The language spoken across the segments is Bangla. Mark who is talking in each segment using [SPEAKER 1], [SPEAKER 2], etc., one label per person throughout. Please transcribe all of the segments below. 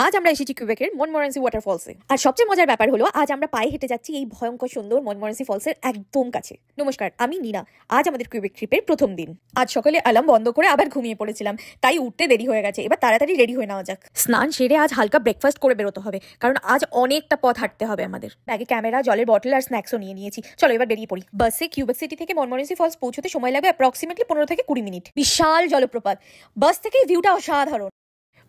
[SPEAKER 1] আজ আমরা এসেছি কিউবেকের মনমোরেন্সি ওয়াটারফলসে। আর সবচেয়ে মজার ব্যাপার হলো আজ আমরা পায়ে হেঁটে যাচ্ছি এই ভয়ঙ্কর সুন্দর মনমোরেন্সি ফলসের একদম কাছে। নমস্কার, আমি নীনা। আজ আমাদের কিউবেক ট্রিপের প্রথম দিন। আজ সকালে অ্যালার্ম বন্ধ করে আবার ঘুমিয়ে পড়েছিলাম, তাই উঠতে দেরি হয়ে গেছে। এবার তাড়াতাড়ি রেডি হয়ে নেওয়া যাক। স্নান সেরে আজ হালকা ব্রেকফাস্ট করে বেরোতে হবে, কারণ আজ অনেকটা পথ হাঁটতে হবে আমাদের। ব্যাগে ক্যামেরা, জলের বটল আর স্ন্যাক্সও নিয়ে নিয়েছি। চলো এবার বেরিয়ে পড়ি। বাসে কিউবেক সিটি থেকে মনমোরেন্সি ফলস পৌঁছতে সময় লাগবে অ্যাপ্রক্সিমেটলি 15 থেকে 20 মিনিট। বিশাল জলপ্রপাত, বাস থেকে ভিউটা অসাধারণ।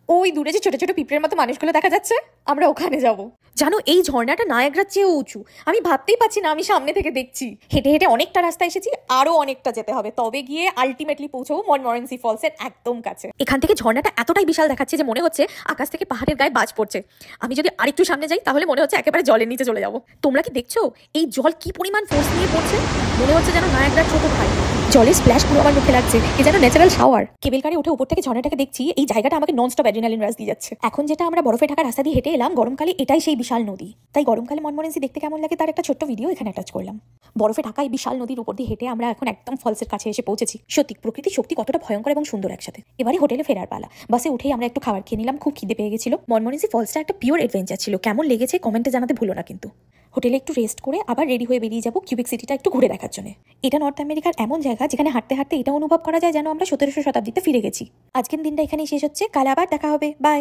[SPEAKER 1] ওই দূরে যে ছোট ছোট পিঁপড়ের মতো মানুষগুলো দেখা যাচ্ছে, আমরা ওখানে যাব। জানো, এই ঝর্ণাটা নায়াগ্রার চেয়েও উঁচু। আমি ভাবতেই পারছি না, আমি সামনে থেকে দেখছি। হেঁটে হেঁটে অনেকটা রাস্তা এসেছি, আরো অনেকটা যেতে হবে, তবে গিয়ে আলটিমেটলি পৌঁছবো মনমোরেন্সি ফলসের একদম কাছে। এখান থেকে ঝর্ণাটা এতটাই বিশাল দেখাচ্ছে যে মনে হচ্ছে আকাশ থেকে পাহাড়ের গায়ে বাজ পড়ছে। আমি যদি আরেকটু সামনে যাই তাহলে মনে হচ্ছে একেবারে জলের নিচে চলে যাবো। তোমরা কি দেখছো এই জল কি পরিমাণ ফোর্স নিয়ে পড়ছে? মনে হচ্ছে যেন নায়াগ্রার ছোট ভাই। জলের স্প্ল্যাশ পুরো আমার মুখে লাগছে, কি যেন ন্যাচারাল শাওয়ার। কেবল কারে উঠে উপর থেকে ঝর্ণাটাকে দেখছি, এই জায়গাটা আমাকে ননস্টপ অ্যাড্রিনালিন রাশ দিয়ে যাচ্ছে। এখন যেটা আমরা বরফে ঢাকা রাস্তা দিয়ে হেঁটে এলাম, গরমকালে এটাই সেই বিশাল নদী। তাই গরমকালে মনমোরেন্সি দেখতে কেমন লাগে তার একটা ছোট্ট ভিডিও এখানে অ্যাটাচ করলাম। বরফে ঢাকা এই বিশাল নদীর উপর দিয়ে হেঁটে আমরা এখন একদম ফলসের কাছে এসে পৌঁছেছি। সত্যি প্রকৃতির শক্তি কতটা ভয়ঙ্কর এবং সুন্দর একসাথে। এবারে হোটেলে ফেরার পালা। বাসে উঠেই আমরা একটু খাবার খেয়ে নিলাম, খুব খিদে পেয়ে গেছিল। মনমোরেন্সি ফলসটা একটা পিওর অ্যাডভেঞ্চার ছিল। কেমন লেগেছে কমেন্টে জানাতে ভুলো না কিন্তু। হোটেলে একটু রেস্ট করে আবার রেডি হয়ে বেরিয়ে যাবো কিউবেক সিটিটা একটু ঘুরে দেখার জন্য। এটা নর্থ আমেরিকার এমন জায়গা যেখানে হাঁটতে হাঁটতে এটা অনুভব করা যায় যেন আমরা 17শো শতাব্দীতে ফিরে গেছি। আজকের দিনটা এখানেই শেষ হচ্ছে, কাল আবার দেখা হবে। বাই।